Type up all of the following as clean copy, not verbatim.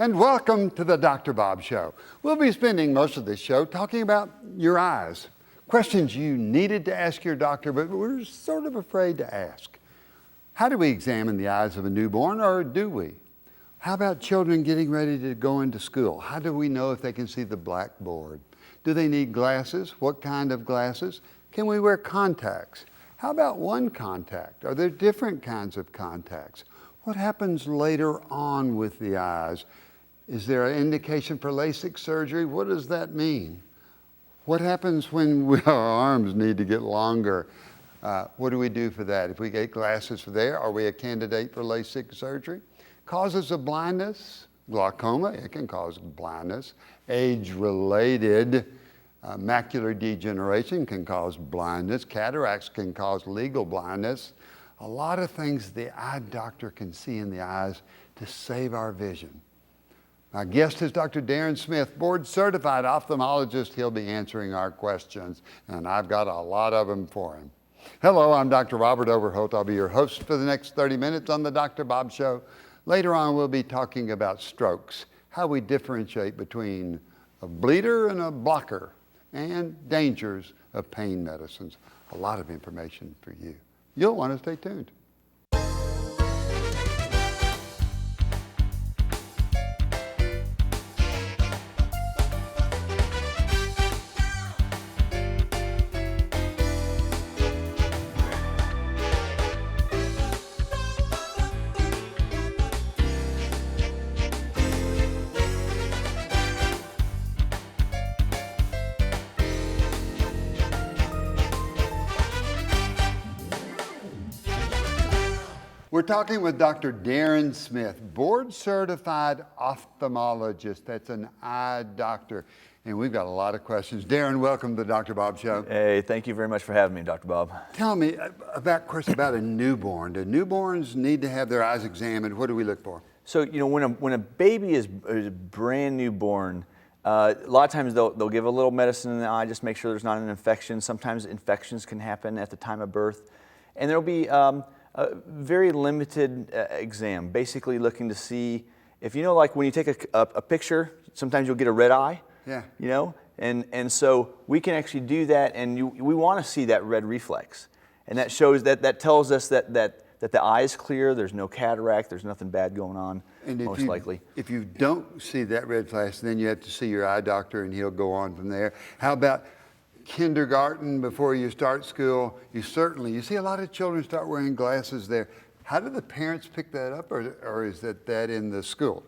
And welcome to the Dr. Bob Show. We'll be spending most of this show talking about your eyes. Questions you needed to ask your doctor, but we're sort of afraid to ask. How do we examine the eyes of a newborn, or do we? How about children getting ready to go into school? How do we know if they can see the blackboard? Do they need glasses? What kind of glasses? Can we wear contacts? How about one contact? Are there different kinds of contacts? What happens later on with the eyes? Is there an indication for LASIK surgery? What does that mean? What happens when our arms need to get longer? What do we do for that? If we get glasses for there, are we a candidate for LASIK surgery? Causes of blindness, glaucoma, it can cause blindness. Age-related macular degeneration can cause blindness. Cataracts can cause legal blindness. A lot of things the eye doctor can see in the eyes to save our vision. My guest is Dr. Darin Smith, board-certified ophthalmologist. He'll be answering our questions, and I've got a lot of them for him. Hello, I'm Dr. Robert Overholt. I'll be your host for the next 30 minutes on the Dr. Bob Show. Later on, we'll be talking about strokes, how we differentiate between a bleeder and a blocker, and dangers of pain medicines. A lot of information for you. You'll want to stay tuned. We're talking with Dr. Darin Smith, board-certified ophthalmologist. That's an eye doctor. And we've got a lot of questions. Darin, welcome to the Dr. Bob Show. Hey, thank you very much for having me, Dr. Bob. Tell me about a newborn. Do newborns need to have their eyes examined? What do we look for? So, when a baby is brand new born, a lot of times they'll give a little medicine in the eye, just make sure there's not an infection. Sometimes infections can happen at the time of birth. And there'll be a very limited exam, basically looking to see if, like when you take a picture, sometimes you'll get a red eye. Yeah. And so we can actually do that, and we want to see that red reflex. And that shows that tells us that the eye is clear, there's no cataract, there's nothing bad going on, and most likely. If you don't see that red flash, then you have to see your eye doctor, and he'll go on from there. How about kindergarten, before you start school? You see a lot of children start wearing glasses there. How do the parents pick that up, or is that in the school?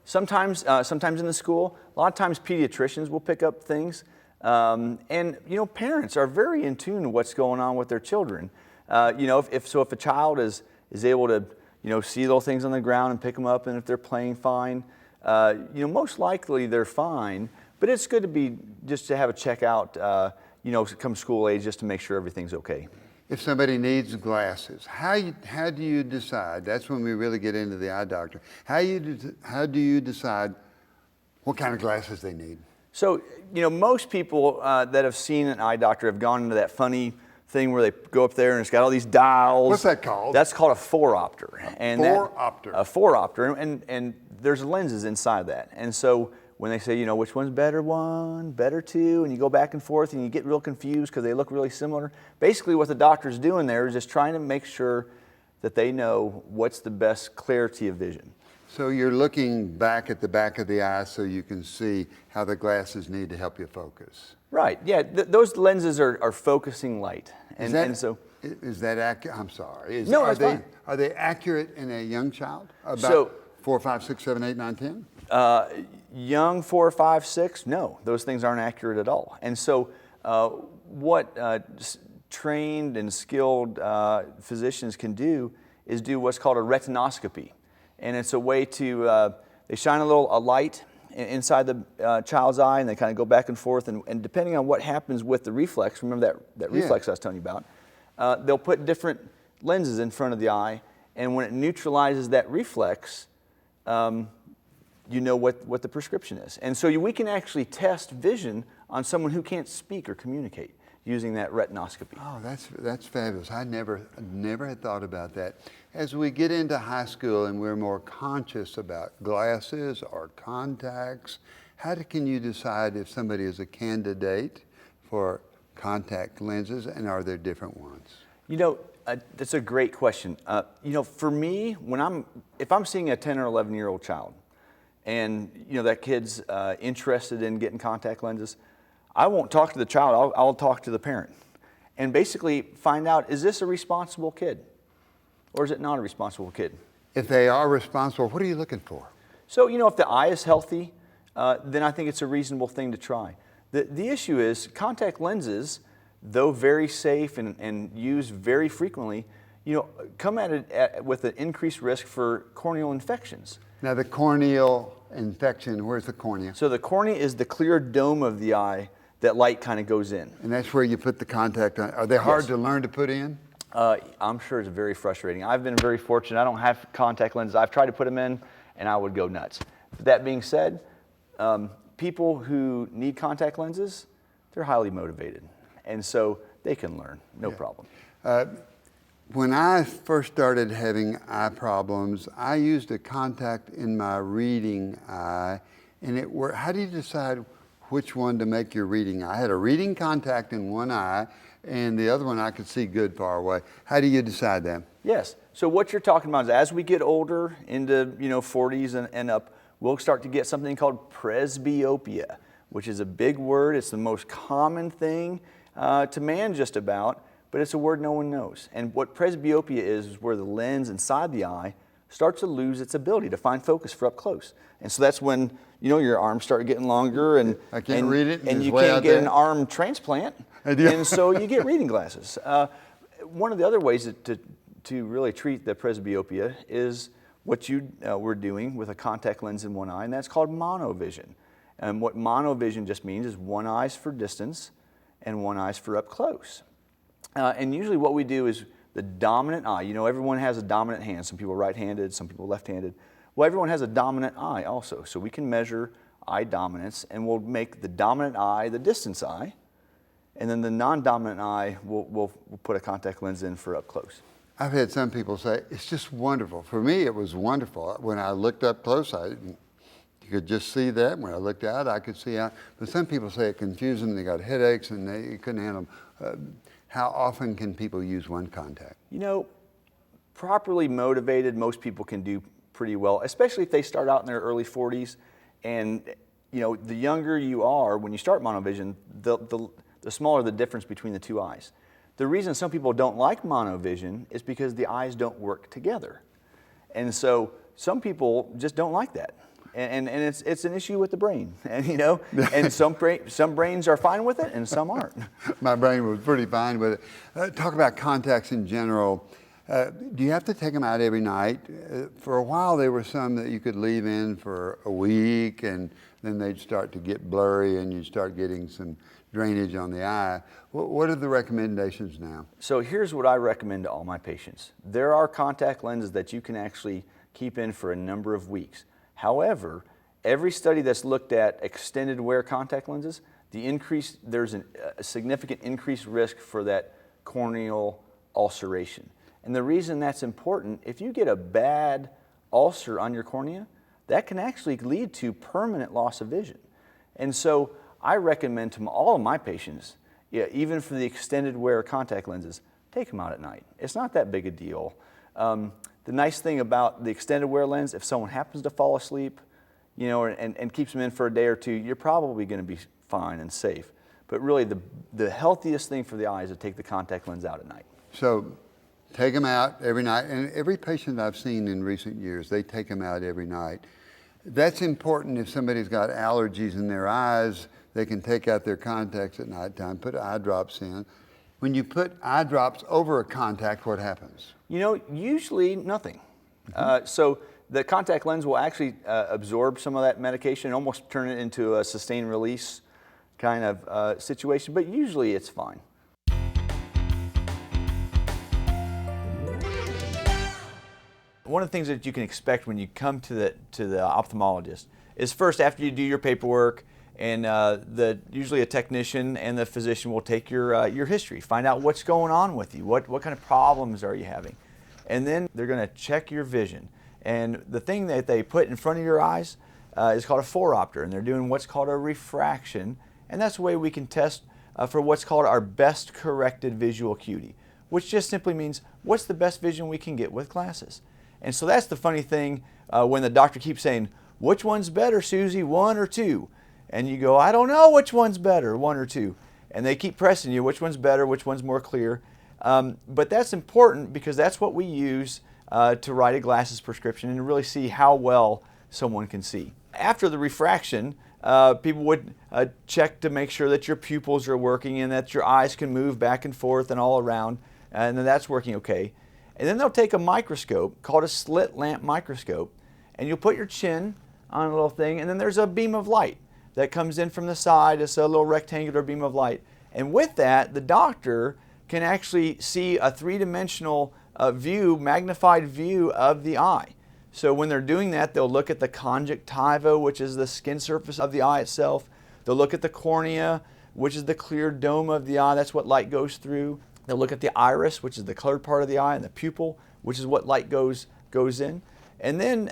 Sometimes in the school, a lot of times pediatricians will pick up things. And parents are very in tune to what's going on with their children. If a child is able to, see little things on the ground and pick them up, and if they're playing fine, most likely they're fine. But it's good to have a checkout, come school age, just to make sure everything's okay. If somebody needs glasses, how do you decide? That's when we really get into the eye doctor. How do you decide what kind of glasses they need? So, most people that have seen an eye doctor have gone into that funny thing where they go up there and it's got all these dials. What's that called? That's called a phoropter. A phoropter, and there's lenses inside that. And so when they say, which one's better one, better two, and you go back and forth and you get real confused because they look really similar. Basically what the doctor's doing there is just trying to make sure that they know what's the best clarity of vision. So you're looking back at the back of the eye so you can see how the glasses need to help you focus. Right, yeah, those lenses are focusing light. Is that accurate? I'm sorry. No, that's fine. Are they accurate in a young child? About 4, 5, 6, 7, 8, 9, 10? Young 4, 5, 6, no, those things aren't accurate at all. And so what trained and skilled physicians can do is do what's called a retinoscopy. And it's a way to, they shine a light inside the child's eye, and they kind of go back and forth, and depending on what happens with the reflex, remember that reflex I was telling you about, they'll put different lenses in front of the eye, and when it neutralizes that reflex, you know what the prescription is. And so we can actually test vision on someone who can't speak or communicate. using that retinoscopy. Oh, that's fabulous. I never had thought about that. As we get into high school and we're more conscious about glasses or contacts, can you decide if somebody is a candidate for contact lenses, and are there different ones? You know, that's a great question. For me, if I'm seeing a 10 or 11-year-old child, and that kid's interested in getting contact lenses, I won't talk to the child. I'll talk to the parent, and basically find out, is this a responsible kid, or is it not a responsible kid? If they are responsible, what are you looking for? So if the eye is healthy, then I think it's a reasonable thing to try. The issue is contact lenses, though very safe and used very frequently, come at it with an increased risk for corneal infections. Now the corneal infection, where's the cornea? So the cornea is the clear dome of the eye that light kind of goes in. And that's where you put the contact on. Are they hard Yes. to learn to put in? I'm sure it's very frustrating. I've been very fortunate. I don't have contact lenses. I've tried to put them in, and I would go nuts. That being said, people who need contact lenses, they're highly motivated, and so they can learn, no problem. When I first started having eye problems, I used a contact in my reading eye, and it worked. How do you decide which one to make your reading eye? I had a reading contact in one eye, and the other one I could see good far away. How do you decide that? Yes. So what you're talking about is, as we get older, into 40s and up, we'll start to get something called presbyopia, which is a big word. It's the most common thing to man just about, but it's a word no one knows. And what presbyopia is where the lens inside the eye starts to lose its ability to find focus for up close. And so that's when your arms start getting longer, and I can't read it, and it's you way can't out get there. an arm transplant, Yeah. and so you get reading glasses. One of the other ways to really treat the presbyopia is what you were doing with a contact lens in one eye, and that's called monovision. And what monovision just means is one eye's for distance and one eye's for up close. And usually what we do is the dominant eye. Everyone has a dominant hand. Some people right-handed, some people left-handed. Well, everyone has a dominant eye also. So we can measure eye dominance, and we'll make the dominant eye the distance eye, and then the non-dominant eye, we'll put a contact lens in for up close. I've had some people say, it's just wonderful. For me, it was wonderful. When I looked up close, you could just see that. When I looked out, I could see out. But some people say it confused them. They got headaches, and they couldn't handle them. How often can people use one contact? Properly motivated, most people can do pretty well, especially if they start out in their early 40s. And, the younger you are, when you start monovision, the smaller the difference between the two eyes. The reason some people don't like monovision is because the eyes don't work together. And so some people just don't like that. And it's an issue with the brain, and some brains are fine with it and some aren't. My brain was pretty fine with it. Talk about contacts in general. Do you have to take them out every night? For a while, there were some that you could leave in for a week, and then they'd start to get blurry, and you'd start getting some drainage on the eye. What are the recommendations now? So here's what I recommend to all my patients. There are contact lenses that you can actually keep in for a number of weeks. However, every study that's looked at extended wear contact lenses, there's a significant increased risk for that corneal ulceration. And the reason that's important, if you get a bad ulcer on your cornea, that can actually lead to permanent loss of vision. And so I recommend to all of my patients, even for the extended wear contact lenses, take them out at night. It's not that big a deal. The nice thing about the extended wear lens, if someone happens to fall asleep, and keeps them in for a day or two, you're probably going to be fine and safe. But really, the healthiest thing for the eye is to take the contact lens out at night. So take them out every night. And every patient I've seen in recent years, they take them out every night. That's important. If somebody's got allergies in their eyes, they can take out their contacts at nighttime, put eye drops in. When you put eye drops over a contact, what happens? Usually nothing. So the contact lens will actually absorb some of that medication and almost turn it into a sustained release kind of situation, but usually it's fine. One of the things that you can expect when you come to the ophthalmologist is, first, after you do your paperwork And usually a technician and the physician will take your history, find out what's going on with you, what kind of problems are you having. And then they're going to check your vision. And the thing that they put in front of your eyes is called a phoropter, and they're doing what's called a refraction. And that's the way we can test for what's called our best corrected visual acuity, which just simply means what's the best vision we can get with glasses. And so that's the funny thing when the doctor keeps saying, which one's better, Susie, 1 or 2? And you go, I don't know which one's better, 1 or 2. And they keep pressing you, which one's better, which one's more clear. But that's important because that's what we use to write a glasses prescription and to really see how well someone can see. After the refraction, people would check to make sure that your pupils are working and that your eyes can move back and forth and all around, and then that's working okay. And then they'll take a microscope called a slit lamp microscope, and you'll put your chin on a little thing, and then there's a beam of light that comes in from the side. It's a little rectangular beam of light. And with that, the doctor can actually see a three-dimensional view, magnified view of the eye. So when they're doing that, they'll look at the conjunctiva, which is the skin surface of the eye itself. They'll look at the cornea, which is the clear dome of the eye. That's what light goes through. They'll look at the iris, which is the colored part of the eye, and the pupil, which is what light goes in. And then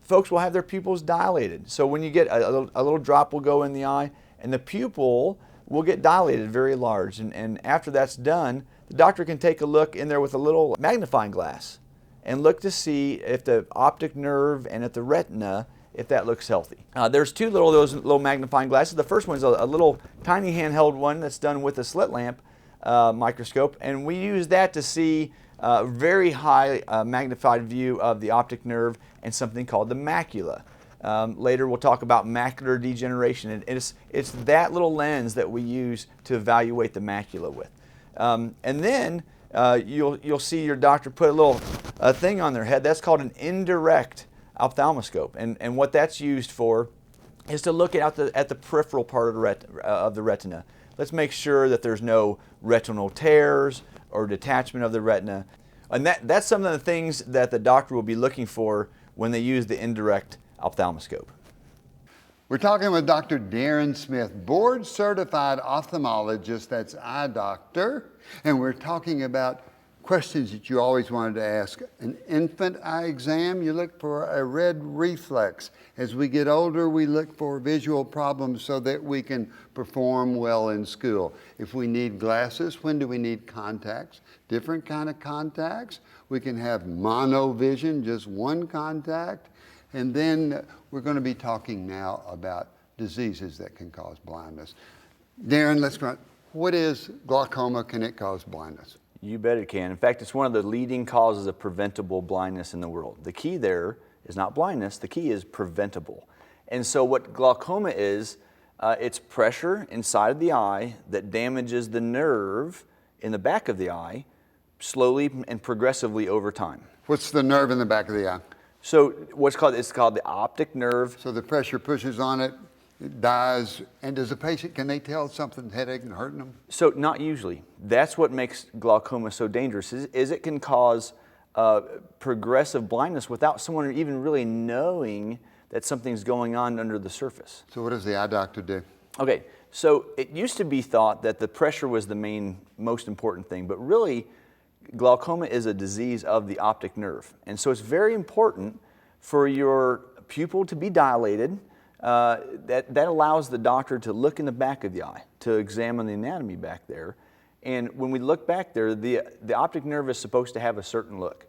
folks will have their pupils dilated. So when you get a little drop will go in the eye, and the pupil will get dilated very large. And after that's done, the doctor can take a look in there with a little magnifying glass and look to see if the optic nerve and at the retina, if that looks healthy. There's two those little magnifying glasses. The first one's a little tiny handheld one that's done with a slit lamp microscope, and we use that to see a very high magnified view of the optic nerve and something called the macula. Later we'll talk about macular degeneration, and it's that little lens that we use to evaluate the macula with. And then you'll see your doctor put a little thing on their head. That's called an indirect ophthalmoscope, and what that's used for is to look at the peripheral part of the retina. Let's make sure that there's no retinal tears or detachment of the retina. And that's some of the things that the doctor will be looking for when they use the indirect ophthalmoscope. We're talking with Dr. Darin Smith, board certified ophthalmologist, that's eye doctor, and we're talking about questions that you always wanted to ask. An infant eye exam, you look for a red reflex. As we get older, we look for visual problems so that we can perform well in school. If we need glasses, when do we need contacts? Different kind of contacts. We can have monovision, just one contact. And then we're going to be talking now about diseases that can cause blindness. Darin, let's go. What is glaucoma? Can it cause blindness? You bet it can. In fact, it's one of the leading causes of preventable blindness in the world. The key there is not blindness, the key is preventable. And so what glaucoma is, it's pressure inside of the eye that damages the nerve in the back of the eye slowly and progressively over time. What's the nerve in the back of the eye? So it's called the optic nerve. So the pressure pushes on it, it dies, and does the patient, can they tell something's headache and hurting them? So not usually. That's what makes glaucoma so dangerous, is it can cause progressive blindness without someone even really knowing that something's going on under the surface. So what does the eye doctor do? Okay, so it used to be thought that the pressure was the most important thing, but really glaucoma is a disease of the optic nerve. And so it's very important for your pupil to be dilated. That allows the doctor to look in the back of the eye, to examine the anatomy back there. And when we look back there, the optic nerve is supposed to have a certain look.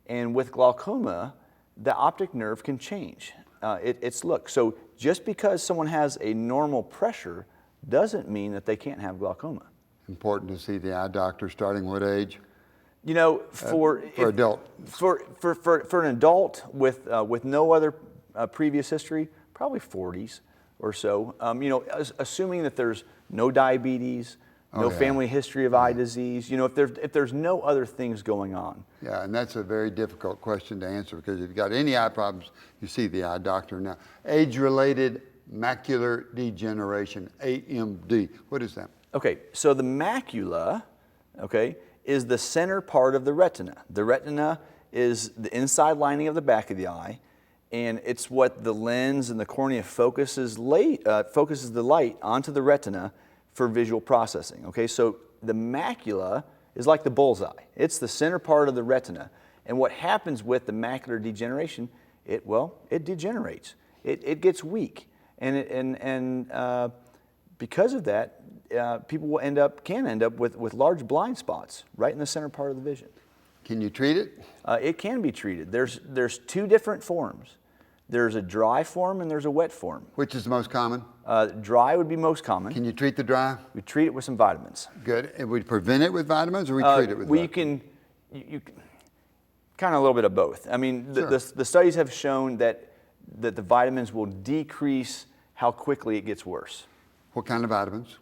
And with glaucoma, the optic nerve can change its look. So just because someone has a normal pressure doesn't mean that they can't have glaucoma. Important to see the eye doctor starting what age? You know, for an adult with no other previous history, probably 40s or so. You know, assuming that there's no diabetes, no family history of eye disease. You know, if there's no other things going on. Yeah, and that's a very difficult question to answer because if you've got any eye problems, you see the eye doctor. Now, age-related macular degeneration, AMD. What is that? Okay, so the macula, is the center part of the retina. The retina is the inside lining of the back of the eye, and it's what the lens and the cornea focuses the light onto the retina for visual processing. Okay, so the macula is like the bullseye. It's the center part of the retina. And what happens with the macular degeneration, it degenerates. It gets weak. And because of that, people can end up with large blind spots right in the center part of the vision. Can you treat it? It can be treated. There's two different forms. There's a dry form and there's a wet form. Which is the most common? Dry would be most common. Can you treat the dry? We treat it with some vitamins. Good. And we prevent it with vitamins, or we treat it with vitamins? You can kind of a little bit of both. I mean, Sure. the studies have shown that the vitamins will decrease how quickly it gets worse. What kind of vitamins?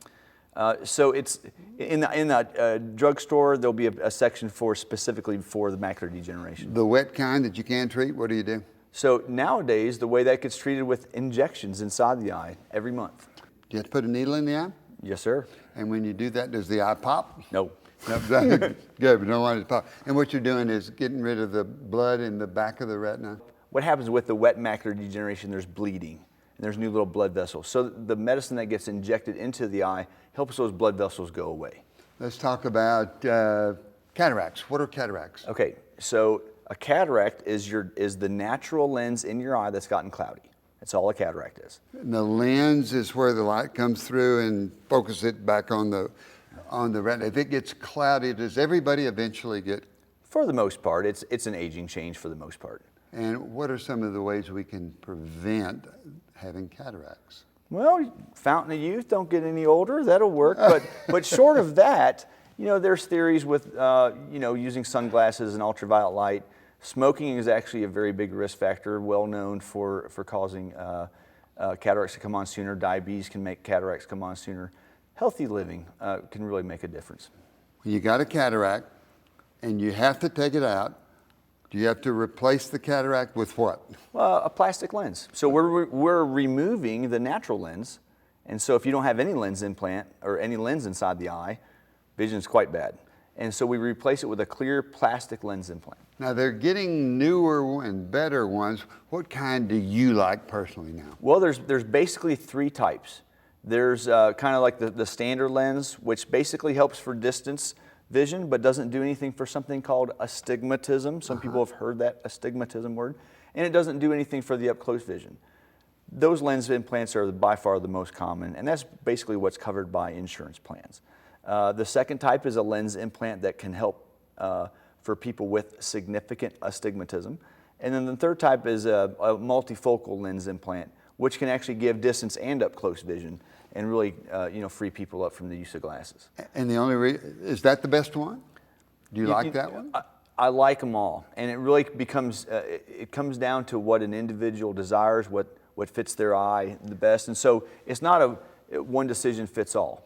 So it's in the drugstore. There'll be a section specifically for the macular degeneration. The wet kind that you can treat, what do you do? So nowadays, the way that gets treated with injections inside the eye every month. Do you have to put a needle in the eye? Yes, sir. And when you do that, does the eye pop? No. No, good, but don't want it to pop. And what you're doing is getting rid of the blood in the back of the retina? What happens with the wet macular degeneration, there's bleeding, and there's new little blood vessels. So the medicine that gets injected into the eye helps those blood vessels go away. Let's talk about cataracts. What are cataracts? Okay, so a cataract is the natural lens in your eye that's gotten cloudy. That's all a cataract is. And the lens is where the light comes through and focuses it back on the retina. If it gets cloudy, does everybody eventually get? For the most part, it's an aging change for the most part. And what are some of the ways we can prevent having cataracts? Well, fountain of youth, don't get any older, that'll work. But short of that, there's theories with, using sunglasses and ultraviolet light. Smoking is actually a very big risk factor, well known for causing cataracts to come on sooner. Diabetes can make cataracts come on sooner. Healthy living can really make a difference. When you got a cataract and you have to take it out, do you have to replace the cataract with what? A plastic lens. So we're removing the natural lens, and so if you don't have any lens implant or any lens inside the eye, vision's quite bad. And so we replace it with a clear plastic lens implant. Now they're getting newer and better ones. What kind do you like personally now? Well, there's basically three types. There's kind of like the standard lens, which basically helps for distance vision, but doesn't do anything for something called astigmatism. Some people have heard that astigmatism word. And it doesn't do anything for the up-close vision. Those lens implants are by far the most common, and that's basically what's covered by insurance plans. The second type is a lens implant that can help for people with significant astigmatism. And then the third type is a multifocal lens implant, which can actually give distance and up-close vision and really free people up from the use of glasses. And the only is that the best one? Do you like that one? I like them all, and it really becomes it comes down to what an individual desires, what fits their eye the best, and so it's not a one decision fits all.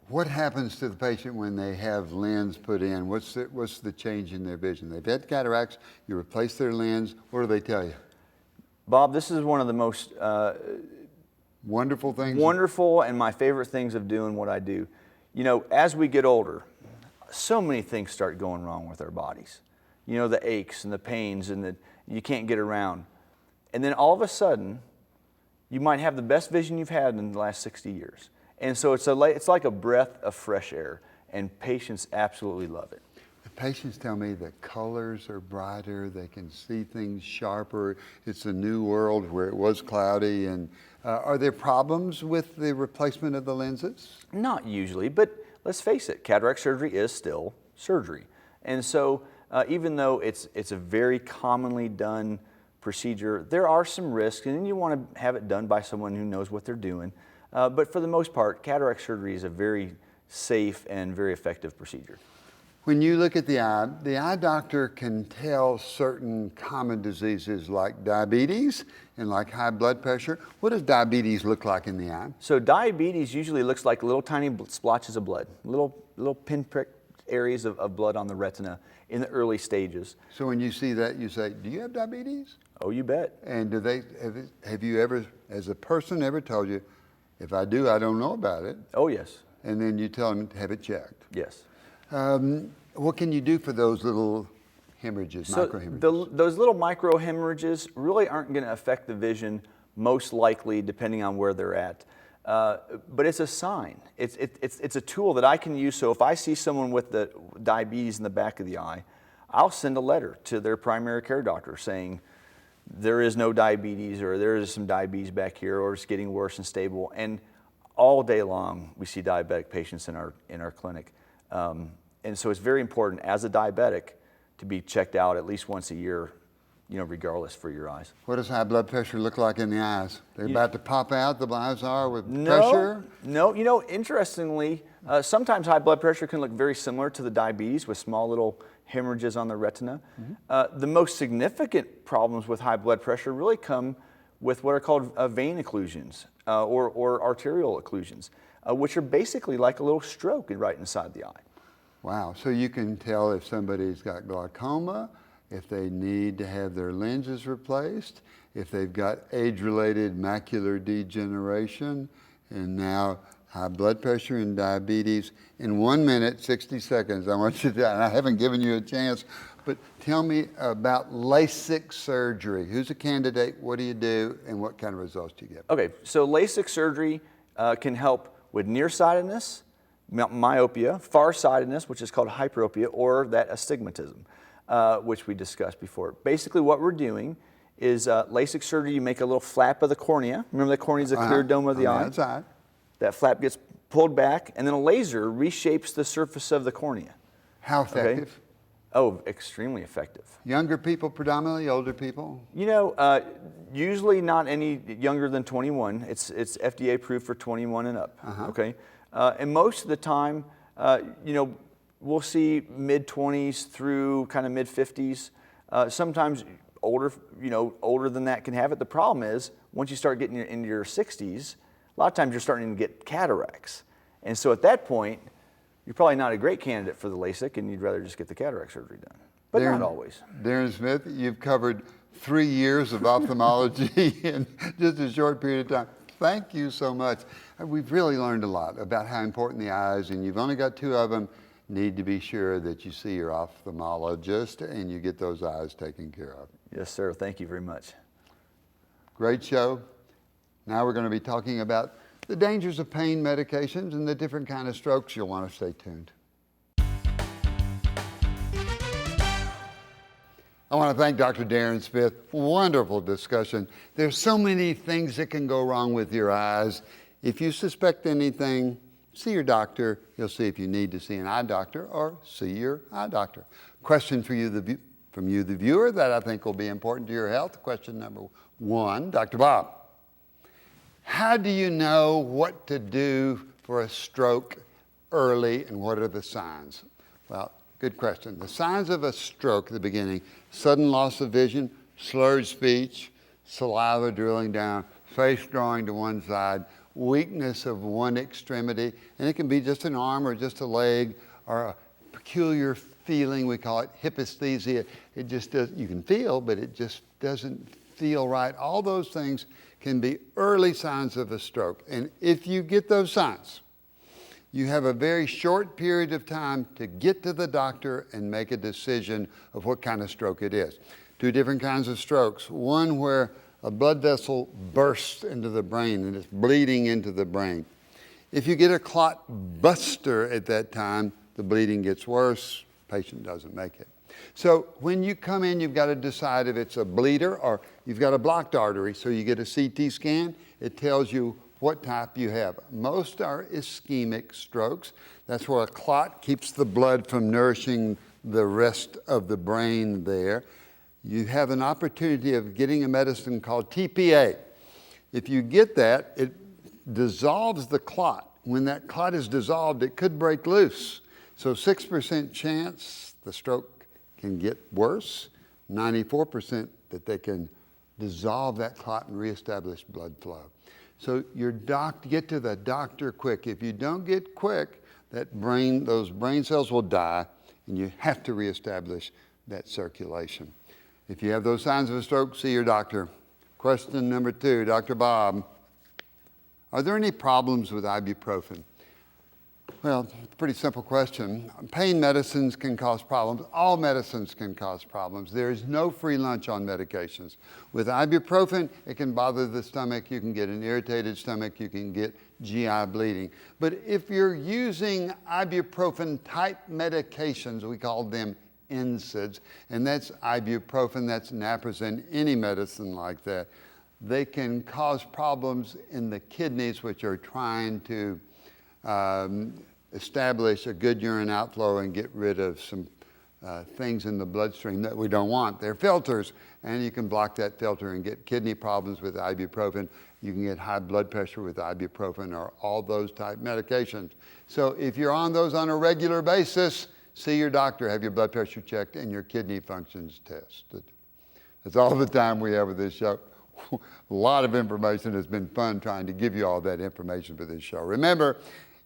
What happens to the patient when they have lens put in? What's the change in their vision? They've had cataracts, you replace their lens, what do they tell you? Bob, this is one of the most wonderful things? Wonderful and my favorite things of doing what I do. As we get older, so many things start going wrong with our bodies. The aches and the pains and you can't get around. And then all of a sudden, you might have the best vision you've had in the last 60 years. And so it's like a breath of fresh air, and patients absolutely love it. The patients tell me the colors are brighter, they can see things sharper. It's a new world where it was cloudy. And are there problems with the replacement of the lenses? Not usually, but let's face it, cataract surgery is still surgery. And so even though it's a very commonly done procedure, there are some risks, and you want to have it done by someone who knows what they're doing. But for the most part, cataract surgery is a very safe and very effective procedure. When you look at the eye doctor can tell certain common diseases like diabetes and like high blood pressure. What does diabetes look like in the eye? So diabetes usually looks like little tiny splotches of blood, little pinprick areas of blood on the retina in the early stages. So when you see that, you say, do you have diabetes? Oh, you bet. And have you ever, as a person, ever told you, if I do, I don't know about it? Oh, yes. And then you tell them to have it checked. Yes. What can you do for those little hemorrhages, So microhemorrhages? those little microhemorrhages really aren't going to affect the vision, most likely, depending on where they're at. But it's a sign. It's a tool that I can use. So if I see someone with the diabetes in the back of the eye, I'll send a letter to their primary care doctor saying there is no diabetes, or there is some diabetes back here, or it's getting worse and stable. And all day long, we see diabetic patients in our clinic. And so it's very important as a diabetic to be checked out at least once a year, regardless, for your eyes. What does high blood pressure look like in the eyes? They're about to pop out, the eyes are, with pressure? No. Interestingly, sometimes high blood pressure can look very similar to the diabetes, with small little hemorrhages on the retina. The most significant problems with high blood pressure really come with what are called vein occlusions or arterial occlusions, which are basically like a little stroke right inside the eye. Wow, so you can tell if somebody's got glaucoma, if they need to have their lenses replaced, if they've got age-related macular degeneration, and now high blood pressure and diabetes. In 1 minute, 60 seconds, I want you to, and I haven't given you a chance, but tell me about LASIK surgery. Who's a candidate, what do you do, and what kind of results do you get? Okay, so LASIK surgery can help with nearsightedness, myopia, farsightedness, which is called hyperopia, or that astigmatism, which we discussed before. Basically what we're doing is LASIK surgery, you make a little flap of the cornea. Remember the cornea is a clear dome of the eye? Outside. That flap gets pulled back, and then a laser reshapes the surface of the cornea. How effective? Okay? Oh, extremely effective. Younger people predominantly, older people? Usually not any younger than 21. It's FDA approved for 21 and up, okay? And most of the time, we'll see mid-20s through kind of mid-50s. Sometimes older than that can have it. The problem is, once you start getting into your 60s, a lot of times you're starting to get cataracts. And so at that point, you're probably not a great candidate for the LASIK, and you'd rather just get the cataract surgery done. But not always. Darin Smith, you've covered 3 years of ophthalmology in just a short period of time. Thank you so much. We've really learned a lot about how important the eyes, and you've only got 2 of them. Need to be sure that you see your ophthalmologist and you get those eyes taken care of. Yes, sir. Thank you very much. Great show. Now we're going to be talking about the dangers of pain medications and the different kind of strokes. You'll want to stay tuned. I want to thank Dr. Darin Smith. Wonderful discussion. There's so many things that can go wrong with your eyes. If you suspect anything, see your doctor. He'll see if you need to see an eye doctor, or see your eye doctor. Question for you, from you, the viewer, that I think will be important to your health. Question number 1, Dr. Bob. How do you know what to do for a stroke early, and what are the signs? Well, good question. The signs of a stroke at the beginning: sudden loss of vision, slurred speech, saliva drilling down, face drawing to one side, weakness of one extremity, and it can be just an arm or just a leg, or a peculiar feeling, we call it hyposthesia. It just does, you can feel, but it just doesn't feel right. All those things can be early signs of a stroke. And if you get those signs, you have a very short period of time to get to the doctor and make a decision of what kind of stroke it is. 2 different kinds of strokes. One where a blood vessel bursts into the brain and it's bleeding into the brain. If you get a clot buster at that time, the bleeding gets worse, patient doesn't make it. So when you come in, you've got to decide if it's a bleeder or you've got a blocked artery. So you get a CT scan, it tells you what type you have. Most are ischemic strokes. That's where a clot keeps the blood from nourishing the rest of the brain there. You have an opportunity of getting a medicine called TPA. If you get that, it dissolves the clot. When that clot is dissolved, it could break loose. So 6% chance the stroke can get worse, 94% that they can dissolve that clot and reestablish blood flow. So get to the doctor quick. If you don't get quick, those brain cells will die, and you have to reestablish that circulation. If you have those signs of a stroke, see your doctor. Question number 2, Dr. Bob. Are there any problems with ibuprofen? Well, pretty simple question. Pain medicines can cause problems. All medicines can cause problems. There is no free lunch on medications. With ibuprofen, it can bother the stomach. You can get an irritated stomach. You can get GI bleeding. But if you're using ibuprofen-type medications, we call them NSAIDs, and that's ibuprofen, that's naproxen, any medicine like that, they can cause problems in the kidneys, which are trying to establish a good urine outflow and get rid of some things in the bloodstream that we don't want. They're filters, and you can block that filter and get kidney problems with ibuprofen. You can get high blood pressure with ibuprofen or all those type medications. So if you're on those on a regular basis, see your doctor, have your blood pressure checked, and your kidney functions tested. That's all the time we have with this show. A lot of information. It's been fun trying to give you all that information for this show. Remember,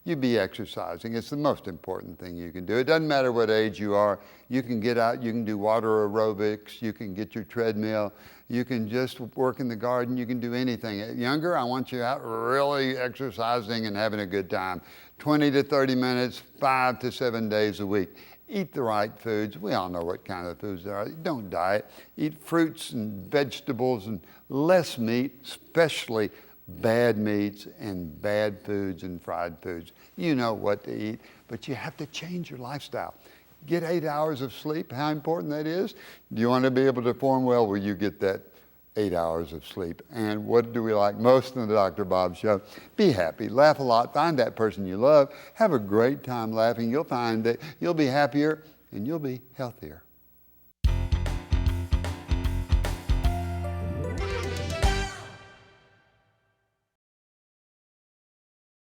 you be exercising. It's the most important thing you can do. It doesn't matter what age you are. You can get out, you can do water aerobics, you can get your treadmill, you can just work in the garden, you can do anything. Younger, I want you out really exercising and having a good time. 20 to 30 minutes, 5 to 7 days a week. Eat the right foods. We all know what kind of foods there are. Don't diet. Eat fruits and vegetables and less meat, especially bad meats and bad foods and fried foods. You know what to eat, but you have to change your lifestyle. Get 8 hours of sleep. How important that is? Do you want to be able to perform well? Well, you get that 8 hours of sleep. And what do we like most in the Dr. Bob Show? Be happy, laugh a lot, find that person you love, have a great time laughing. You'll find that you'll be happier and you'll be healthier.